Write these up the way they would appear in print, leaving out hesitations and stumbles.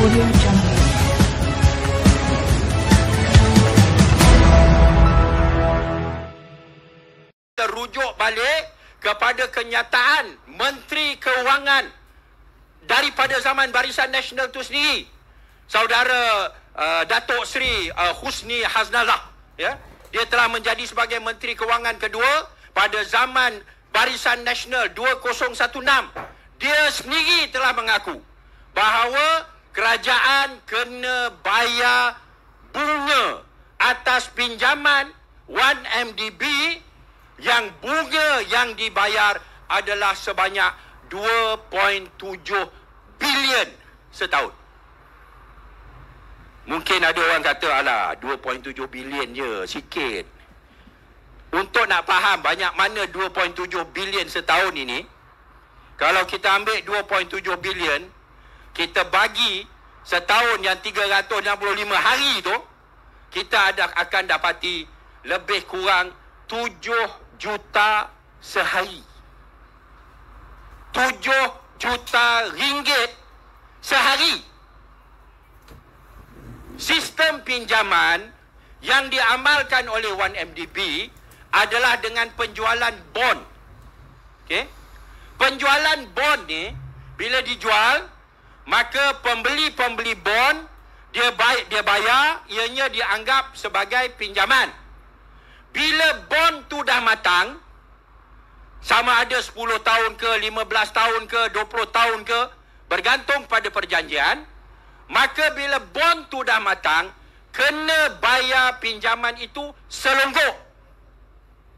Audio Jungle. Rujuk balik kepada kenyataan Menteri Keuangan daripada zaman Barisan Nasional itu sendiri, Saudara Datuk Seri Husni Hasnallah, ya, dia telah menjadi sebagai Menteri Keuangan kedua pada zaman Barisan Nasional 2016. Dia sendiri telah mengaku bahawa kerajaan kena bayar bunga atas pinjaman 1MDB yang bunga yang dibayar adalah sebanyak 2.7 bilion setahun. Mungkin ada orang kata, alah 2.7 bilion je, sikit. Untuk nak faham banyak mana 2.7 bilion setahun ini, kalau kita ambil 2.7 bilion, kita bagi setahun yang 365 hari tu, kita akan dapati lebih kurang 7 juta sehari. 7 juta ringgit sehari. Sistem pinjaman yang diamalkan oleh 1MDB adalah dengan penjualan bond. Okey? Penjualan bond ni bila dijual, maka pembeli-pembeli bond dia bayar, ianya dianggap sebagai pinjaman. Bila bond tu dah matang, sama ada 10 tahun ke, 15 tahun ke, 20 tahun ke, bergantung pada perjanjian, maka bila bond tu dah matang, kena bayar pinjaman itu selonggok.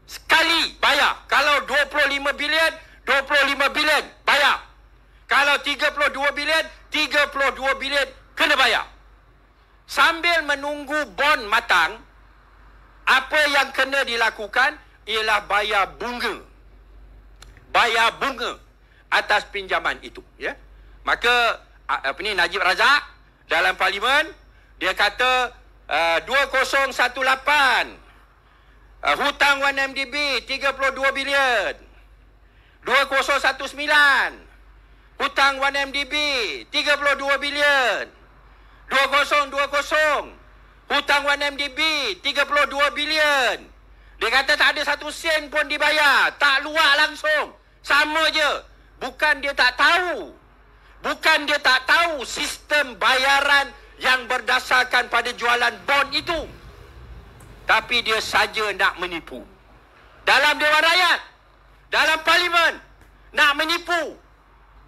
Sekali bayar. Kalau 25 bilion, 25 bilion bayar. Kalau 32 bilion, 32 bilion kena bayar. Sambil menunggu bond matang, apa yang kena dilakukan ialah bayar bunga. Bayar bunga atas pinjaman itu, ya. Maka Najib Razak dalam parlimen dia kata 2018 hutang 1MDB 32 bilion. 2019 hutang 1MDB 32 bilion. 2020 hutang 1MDB 32 bilion. Dia kata tak ada 1 sen pun dibayar. Tak luar langsung. Sama je. Bukan dia tak tahu. Bukan dia tak tahu sistem bayaran yang berdasarkan pada jualan bond itu. Tapi dia saja nak menipu. Dalam Dewan Rakyat, dalam parlimen, nak menipu.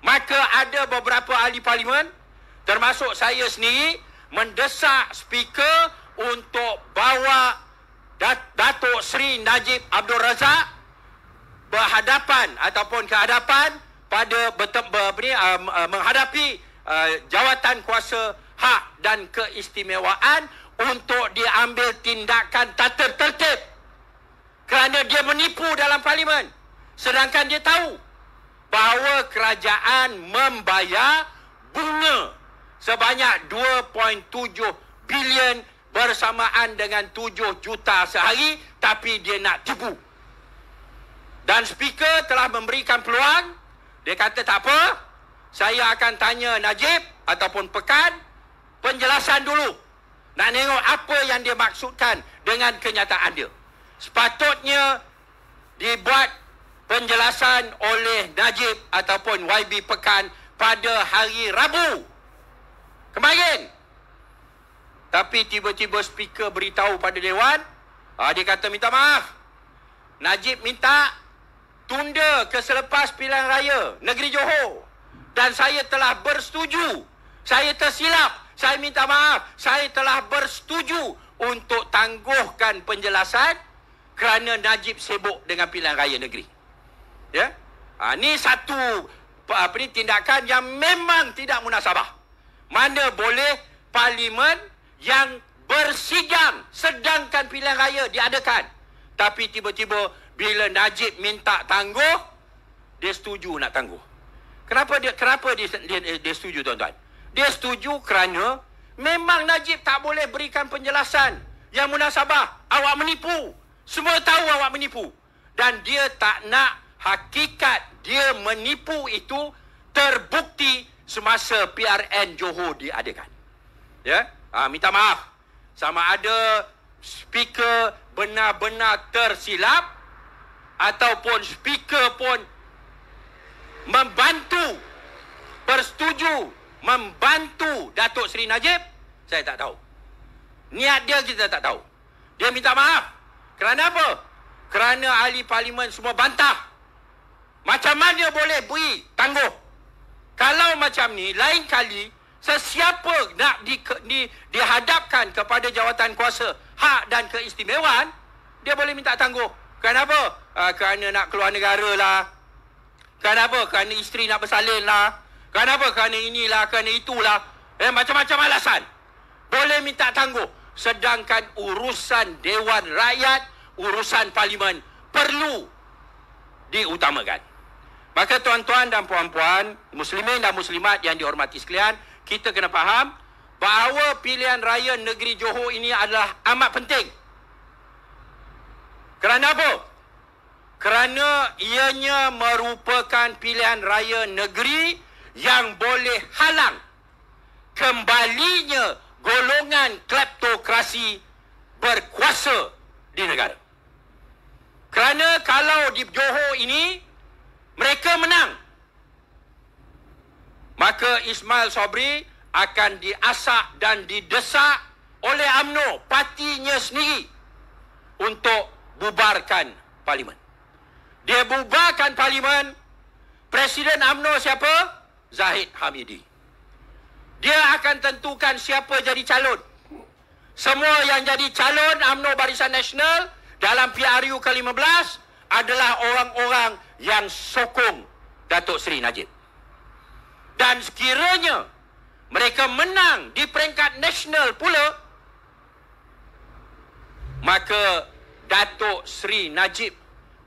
Maka ada beberapa ahli parlimen, termasuk saya sendiri, mendesak speaker untuk bawa Datuk Seri Najib Abdul Razak berhadapan ataupun ke hadapan pada menghadapi jawatan kuasa hak dan keistimewaan untuk diambil tindakan tata tertib kerana dia menipu dalam parlimen, sedangkan dia tahu bahawa kerajaan membayar bunga sebanyak 2.7 bilion bersamaan dengan 7 juta sehari, tapi dia nak tipu. Dan speaker telah memberikan peluang. Dia kata tak apa, saya akan tanya Najib ataupun Pekan penjelasan dulu. Nak tengok apa yang dia maksudkan dengan kenyataan dia. Sepatutnya dibuat penjelasan oleh Najib ataupun YB Pekan pada hari Rabu kemarin. Tapi tiba-tiba speaker beritahu pada Dewan, dia kata minta maaf. Najib minta tunda ke selepas pilihan raya negeri Johor. Dan saya telah bersetuju. Saya tersilap. Saya minta maaf. Saya telah bersetuju untuk tangguhkan penjelasan kerana Najib sibuk dengan pilihan raya negeri. Ya? Ini satu tindakan yang memang tidak munasabah. Mana boleh parlimen yang bersidang sedangkan pilihan raya diadakan, tapi tiba-tiba bila Najib minta tangguh, dia setuju nak tangguh. Kenapa dia setuju, tuan-tuan? Dia setuju kerana memang Najib tak boleh berikan penjelasan yang munasabah. Awak menipu. Semua tahu awak menipu. Dan dia tak nak hakikat dia menipu itu terbukti semasa PRN Johor diadakan. Ya, minta maaf. Sama ada speaker benar-benar tersilap ataupun speaker pun membantu, bersetuju membantu Datuk Seri Najib, saya tak tahu. Niat dia kita tak tahu. Dia minta maaf. Kerana apa? Kerana ahli parlimen semua bantah. Macam mana boleh beri tangguh? Kalau macam ni, lain kali sesiapa nak dihadapkan kepada jawatan kuasa hak dan keistimewaan, dia boleh minta tangguh. Kenapa? Kerana nak keluar negara lah. Kenapa? Kerana isteri nak bersalin lah. Kenapa? Kerana inilah, kerana itulah. Macam-macam alasan. Boleh minta tangguh. Sedangkan urusan Dewan Rakyat, urusan parlimen perlu diutamakan. Maka tuan-tuan dan puan-puan, muslimin dan muslimat yang dihormati sekalian, kita kena faham bahawa pilihan raya negeri Johor ini adalah amat penting. Kerana apa? Kerana ianya merupakan pilihan raya negeri yang boleh halang kembalinya golongan kleptokrasi berkuasa di negara. Kerana kalau di Johor ini mereka menang, maka Ismail Sabri akan diasak dan didesak oleh UMNO, partinya sendiri, untuk bubarkan parlimen. Dia bubarkan parlimen, Presiden UMNO siapa? Zahid Hamidi. Dia akan tentukan siapa jadi calon. Semua yang jadi calon UMNO Barisan Nasional dalam PRU ke-15 adalah orang-orang yang sokong Datuk Seri Najib. Dan sekiranya mereka menang di peringkat nasional pula, maka Datuk Seri Najib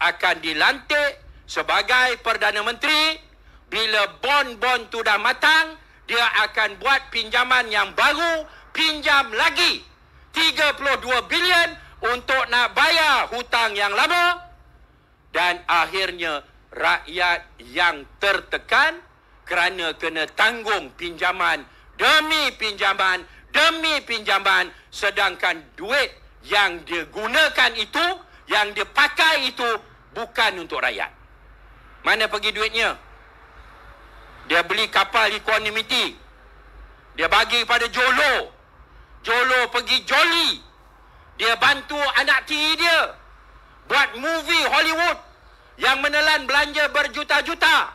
akan dilantik sebagai Perdana Menteri. Bila bon-bon tu dah matang, dia akan buat pinjaman yang baru, pinjam lagi 32 bilion untuk nak bayar hutang yang lama. Dan akhirnya rakyat yang tertekan kerana kena tanggung pinjaman demi pinjaman demi pinjaman, sedangkan duit yang dia gunakan itu, yang dia pakai itu bukan untuk rakyat. Mana pergi duitnya? Dia beli kapal equanimity, dia bagi pada Jolo. Jolo pergi joli. Dia bantu anak tiri dia buat movie Hollywood yang menelan belanja berjuta-juta.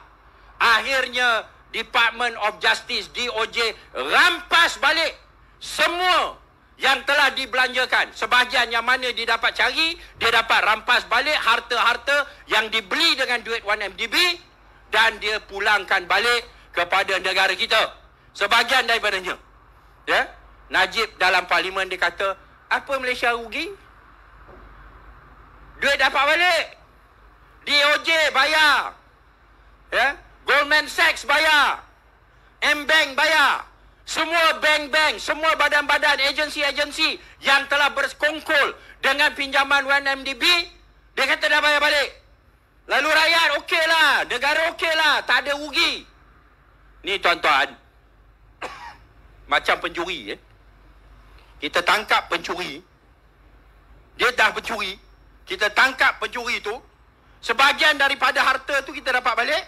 Akhirnya Department of Justice, DOJ, rampas balik semua yang telah dibelanjakan. Sebahagian yang mana dia dapat cari, dia dapat rampas balik harta-harta yang dibeli dengan duit 1MDB dan dia pulangkan balik kepada negara kita. Sebahagian daripadanya. Ya? Najib dalam parlimen dia kata, apa Malaysia rugi? Duit dapat balik. DOJ bayar. Ya? Goldman Sachs bayar. M-Bank bayar. Semua bank-bank, semua badan-badan, agensi-agensi yang telah bersekongkol dengan pinjaman 1MDB, dia kata dah bayar balik. Lalu rakyat okeylah, negara okeylah, tak ada rugi. Ni tuan-tuan, macam pencuri. Kita tangkap pencuri, dia dah pencuri, kita tangkap pencuri tu, sebahagian daripada harta tu kita dapat balik.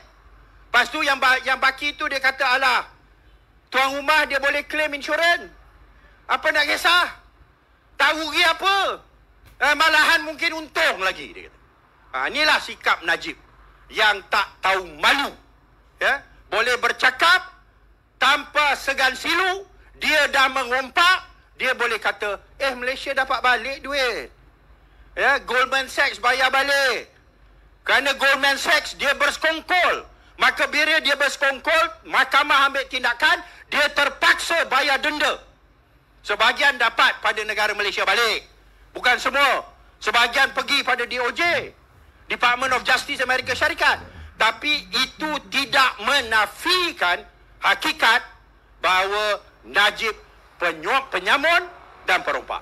Lepas tu yang baki tu dia kata, alah, tuan rumah dia boleh claim insurans. Apa nak kisah? Tak rugi apa? Malahan mungkin untung lagi, dia kata. Inilah sikap Najib yang tak tahu malu. Ya? Boleh bercakap tanpa segan silu. Dia dah mengompak. Dia boleh kata, Malaysia dapat balik duit. Ya? Goldman Sachs bayar balik. Kerana Goldman Sachs dia bersekongkol. Maka bila dia bersekongkol, mahkamah ambil tindakan, dia terpaksa bayar denda. Sebahagian dapat pada negara Malaysia balik. Bukan semua. Sebahagian pergi pada DOJ, Department of Justice Amerika Syarikat. Tapi itu tidak menafikan hakikat bahawa Najib penyamun dan perompak.